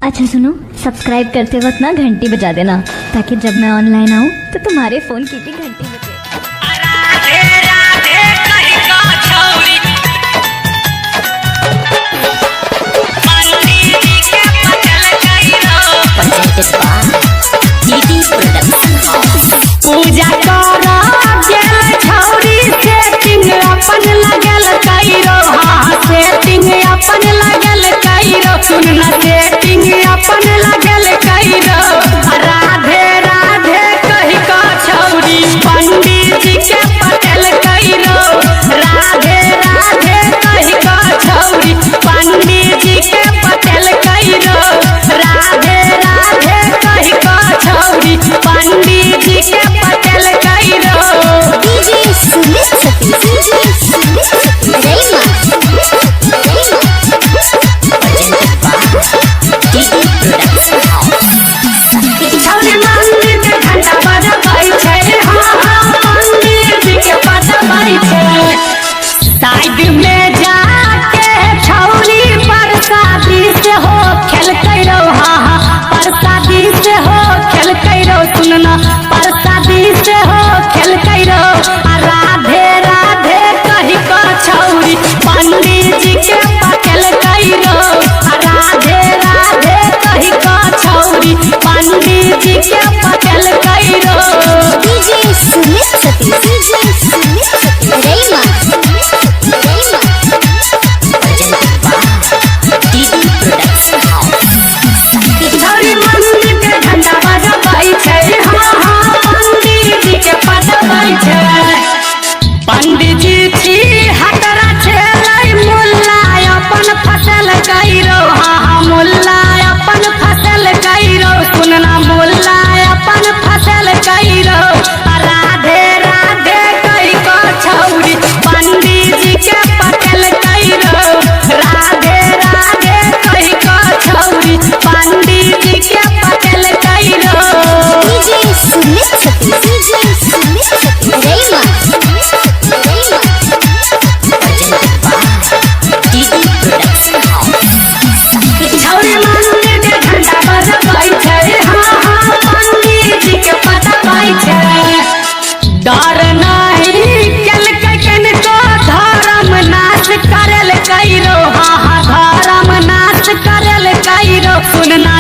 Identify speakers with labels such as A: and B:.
A: अच्छा सुनो, सब्सक्राइब करते वक्त ना घंटी बजा देना ताकि जब मैं ऑनलाइन आऊँ तो तुम्हारे फोन की भी घंटी बजे।
B: राधे राधे कहीं का छौरी पंडित जी के पटल कइरो पूजा करा गेल छौरी सेटिंग अपन लगल कइरो हां सेटिंग अपन लगल कइरो सुन ना सेटिंग अपन लगल कइरो राधे राधे कहीं का छौरी पंडित जी के पटल कइरो राधे राधे कहीं का छौरी पंडित जी के पटल कइरो राधे राधे कहीं का छौरी पंडित जी के पटल कइरो
A: डीजे सुमित सती डीजे सुमित सती
B: छौरी मंदिर के घंटा बजबै छै हां पंडित जी के पटबै छै साइड में जाके छौरी प्रसादी से हो खेल कइरो हां प्रसादी से हो खेल कइरो सुनना प्रसादी से हो खेल कइरो राधे राधे कहीं का छौरी पंडित जी के पटल कइरो राधे राधे कहीं का छौरी पंडित जी के पटल कइरो
A: डीजे सुमित सती डीजे सुमित सती रेमा
B: छौरी मंदिर के घंटा बजबै छै हां पंडित जी के पटबै छै पंडित जी हटरा छलै मुल्ला अपन फसल कइरो हां मुल्ला अपन फसल कइरो सुनना मुल्ला अपन फसल कइरो राधे राधे कहि को छौरी पंडित जी के पटल कइरो राधे राधे कहि को छौरी पंडित जी के पटल कइरो
A: डीजे सुमित सती डीजे सुमित सती रेमा
B: छौरी मंदिर के घंटा बजबै छै हां पंडित जी के पटबै छै डर नहीं केलकै कनिको धर्म नाश करल कइरो हां धर्म नाश करल कइरो सुनना